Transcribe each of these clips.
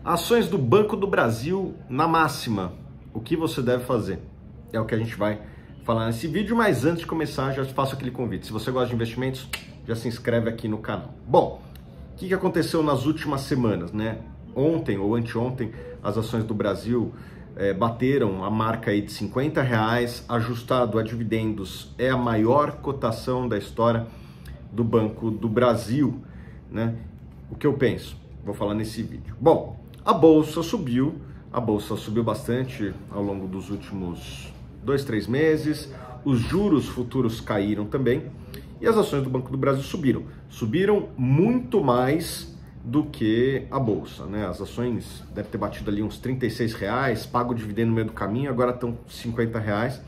Ações do Banco do Brasil na máxima. O que você deve fazer? É o que a gente vai falar nesse vídeo, mas antes de começar, já te faço aquele convite. Se você gosta de investimentos, já se inscreve aqui no canal. Bom, o que aconteceu nas últimas semanas, né? Ontem ou anteontem, as ações do Brasil bateram a marca aí de R$50, ajustado a dividendos, é a maior cotação da história do Banco do Brasil, né? O que eu penso? Vou falar nesse vídeo. Bom, a bolsa subiu bastante ao longo dos últimos 2-3 meses, os juros futuros caíram também e as ações do Banco do Brasil subiram muito mais do que a bolsa, né? As ações devem ter batido ali uns R$36, pago o dividendo no meio do caminho, agora estão R$50.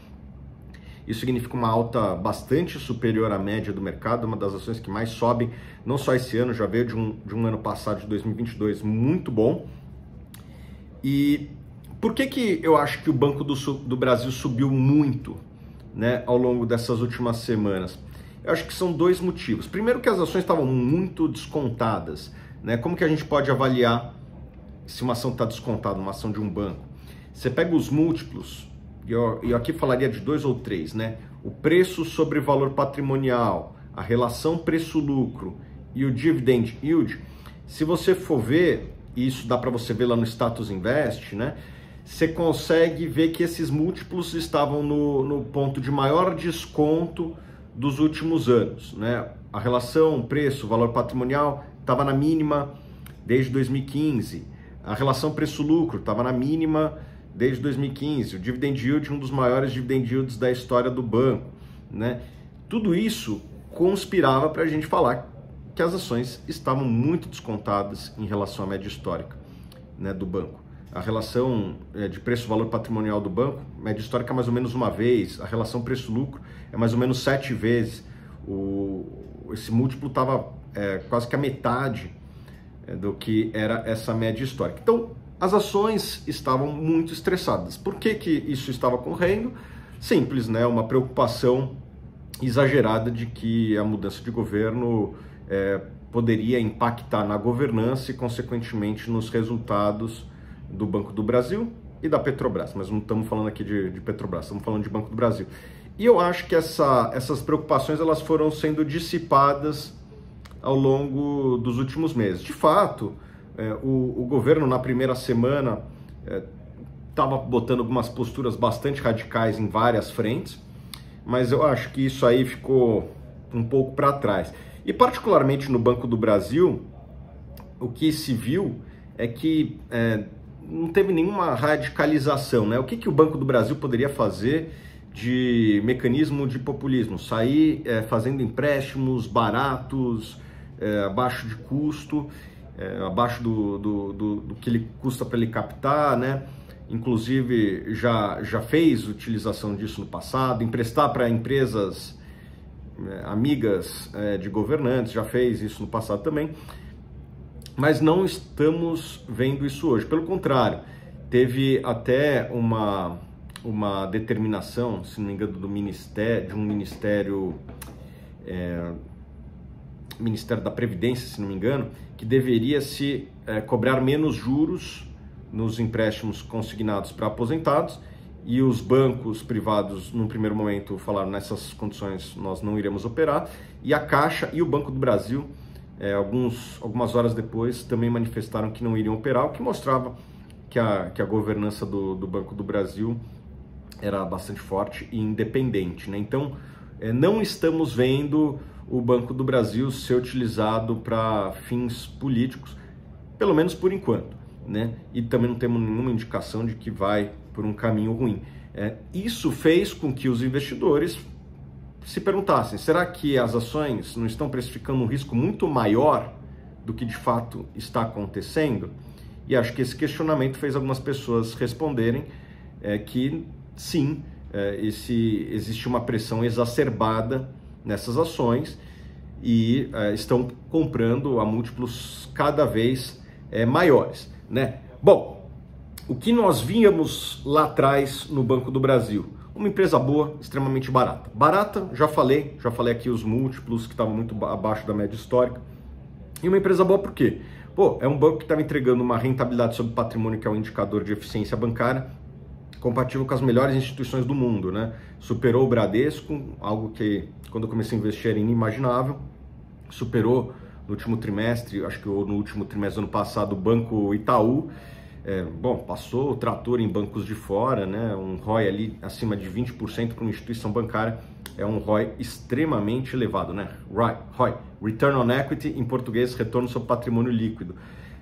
Isso significa uma alta bastante superior à média do mercado, uma das ações que mais sobem, não só esse ano, já veio de um ano passado, de 2022, muito bom. E por que eu acho que o Banco do Brasil subiu muito, né, ao longo dessas últimas semanas? Eu acho que são dois motivos. Primeiro, que as ações estavam muito descontadas, né? Como que a gente pode avaliar se uma ação está descontada, uma ação de um banco? Você pega os múltiplos, e eu aqui falaria de 2 ou 3, né? O preço sobre valor patrimonial, a relação preço-lucro e o dividend yield. Se você for ver, e isso dá para você ver lá no Status Invest, né? Você consegue ver que esses múltiplos estavam no ponto de maior desconto dos últimos anos, né? A relação preço-valor patrimonial estava na mínima desde 2015. A relação preço-lucro estava na mínima desde 2015. O dividend yield, um dos maiores dividend yields da história do banco, né? Tudo isso conspirava para a gente falar que as ações estavam muito descontadas em relação à média histórica, né, do banco. A relação de preço-valor patrimonial do banco, média histórica é mais ou menos uma vez, a relação preço-lucro é mais ou menos 7 vezes. Esse múltiplo estava quase que a metade do que era essa média histórica. Então, as ações estavam muito estressadas. Por que isso estava ocorrendo? Simples, né? Uma preocupação exagerada de que a mudança de governo poderia impactar na governança e, consequentemente, nos resultados do Banco do Brasil e da Petrobras. Mas não estamos falando aqui de Petrobras, estamos falando de Banco do Brasil. E eu acho que essas preocupações elas foram sendo dissipadas ao longo dos últimos meses. De fato, o governo, na primeira semana, estava botando algumas posturas bastante radicais em várias frentes, mas eu acho que isso aí ficou um pouco para trás. E particularmente no Banco do Brasil, o que se viu é que não teve nenhuma radicalização, né? O que o Banco do Brasil poderia fazer de mecanismo de populismo? Sair fazendo empréstimos baratos, abaixo de custo, abaixo do que ele custa para ele captar, né? Inclusive já fez utilização disso no passado, emprestar para empresas amigas de governantes, já fez isso no passado também, mas não estamos vendo isso hoje. Pelo contrário, teve até uma determinação, se não me engano, de um Ministério da Previdência, se não me engano, que deveria se cobrar menos juros nos empréstimos consignados para aposentados, e os bancos privados, num primeiro momento, falaram: nessas condições nós não iremos operar, e a Caixa e o Banco do Brasil, algumas horas depois, também manifestaram que não iriam operar, o que mostrava que a governança do Banco do Brasil era bastante forte e independente, né? Então, não estamos vendo o Banco do Brasil ser utilizado para fins políticos, pelo menos por enquanto, né? E também não temos nenhuma indicação de que vai por um caminho ruim. Isso fez com que os investidores se perguntassem: será que as ações não estão precificando um risco muito maior do que de fato está acontecendo? E acho que esse questionamento fez algumas pessoas responderem que sim, existe uma pressão exacerbada nessas ações e estão comprando a múltiplos cada vez maiores, né? Bom, o que nós víamos lá atrás no Banco do Brasil? Uma empresa boa, extremamente barata. Barata, já falei aqui os múltiplos que estavam muito abaixo da média histórica. E uma empresa boa por quê? Pô, é um banco que estava entregando uma rentabilidade sobre patrimônio, que é um indicador de eficiência bancária, compatível com as melhores instituições do mundo, né? Superou o Bradesco, algo que quando eu comecei a investir era inimaginável. Superou no último trimestre, acho que no último trimestre do ano passado, o Banco Itaú. Bom, passou o trator em bancos de fora, né? Um ROI ali acima de 20% para uma instituição bancária é um ROI extremamente elevado, né? ROI, Return on Equity, em português, retorno sobre patrimônio líquido.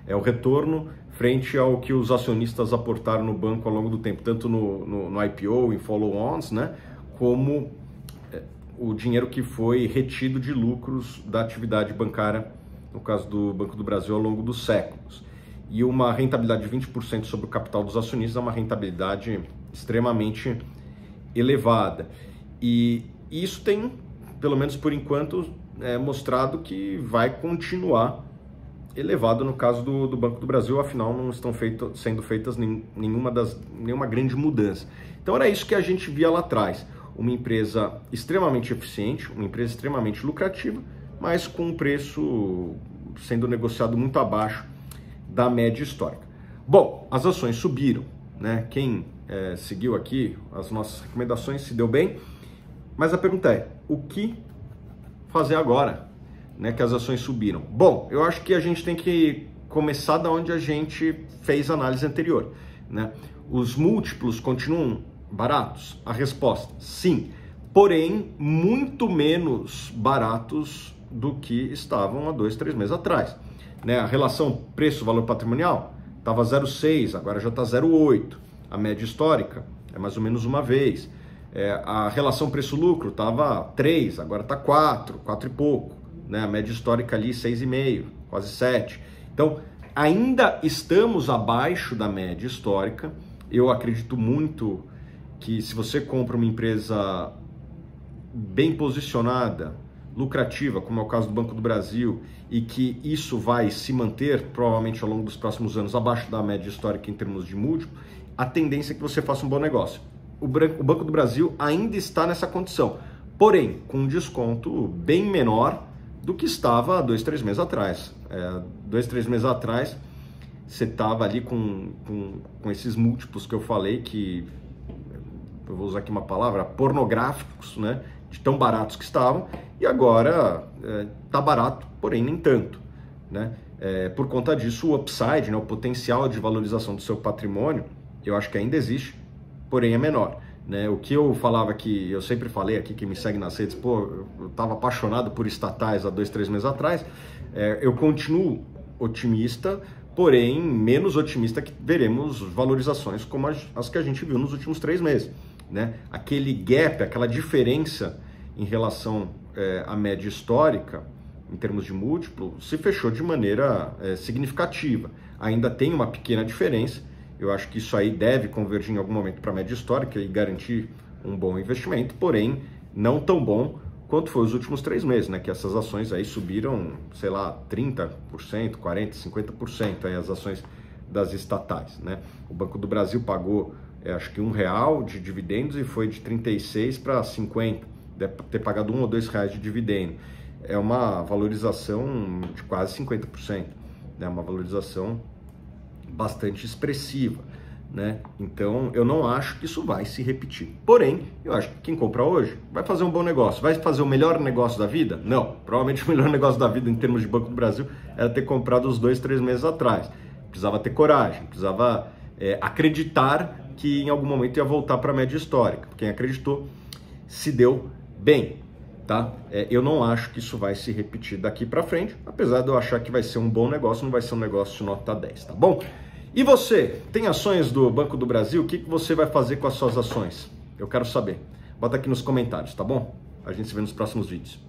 É o retorno frente ao que os acionistas aportaram no banco ao longo do tempo, tanto no IPO, em follow-ons, né? Como o dinheiro que foi retido de lucros da atividade bancária, no caso do Banco do Brasil, ao longo dos séculos. E uma rentabilidade de 20% sobre o capital dos acionistas é uma rentabilidade extremamente elevada. E isso tem, pelo menos por enquanto, mostrado que vai continuar elevado no caso do Banco do Brasil, afinal não estão sendo feitas nenhuma grande mudança. Então era isso que a gente via lá atrás, uma empresa extremamente eficiente, uma empresa extremamente lucrativa, mas com um preço sendo negociado muito abaixo da média histórica. Bom, as ações subiram, né? Quem seguiu aqui as nossas recomendações se deu bem, mas a pergunta é, o que fazer agora, né, que as ações subiram? Bom, eu acho que a gente tem que começar da onde a gente fez a análise anterior, né? Os múltiplos continuam baratos? A resposta, sim, porém muito menos baratos do que estavam há 2, 3 meses atrás, né? A relação preço-valor patrimonial estava 0,6, agora já está 0,8. A média histórica é mais ou menos uma vez. A relação preço-lucro estava 3, agora está 4 e pouco. Né? A média histórica ali 6,5, quase 7. Então, ainda estamos abaixo da média histórica. Eu acredito muito que se você compra uma empresa bem posicionada, lucrativa, como é o caso do Banco do Brasil, e que isso vai se manter provavelmente ao longo dos próximos anos abaixo da média histórica em termos de múltiplo, a tendência é que você faça um bom negócio. O Banco do Brasil ainda está nessa condição, porém com um desconto bem menor do que estava 2, 3 meses atrás. 2, 3 meses atrás você estava ali com esses múltiplos que eu falei, que eu vou usar aqui uma palavra, pornográficos, né? De tão baratos que estavam, e agora está barato, porém nem tanto, né? Por conta disso, o upside, né, o potencial de valorização do seu patrimônio, eu acho que ainda existe, porém é menor, né? O que eu falava aqui, eu sempre falei aqui, quem me segue nas redes, pô, eu estava apaixonado por estatais há 2, 3 meses atrás, eu continuo otimista, porém menos otimista que veremos valorizações como as que a gente viu nos últimos 3 meses. Né? Aquele gap, aquela diferença em relação à média histórica, em termos de múltiplo, se fechou de maneira significativa. Ainda tem uma pequena diferença, eu acho que isso aí deve convergir em algum momento para a média histórica e garantir um bom investimento, porém não tão bom quanto foi os últimos 3 meses, né? Que essas ações aí subiram, sei lá, 30%, 40%, 50% aí as ações das estatais, né? O Banco do Brasil pagou acho que R$1 de dividendos e foi de 36 para 50, deve ter pagado R$1 ou R$2 de dividendo. É uma valorização de quase 50%, né? Uma valorização bastante expressiva, né? Então eu não acho que isso vai se repetir. Porém, eu acho que quem compra hoje vai fazer um bom negócio. Vai fazer o melhor negócio da vida? Não. Provavelmente o melhor negócio da vida em termos de Banco do Brasil era ter comprado os 2, 3 meses atrás. Precisava ter coragem, precisava acreditar que em algum momento ia voltar para a média histórica. Quem acreditou se deu bem, tá? Eu não acho que isso vai se repetir daqui para frente, apesar de eu achar que vai ser um bom negócio, não vai ser um negócio nota 10, tá bom? E você, tem ações do Banco do Brasil? O que você vai fazer com as suas ações? Eu quero saber. Bota aqui nos comentários, tá bom? A gente se vê nos próximos vídeos.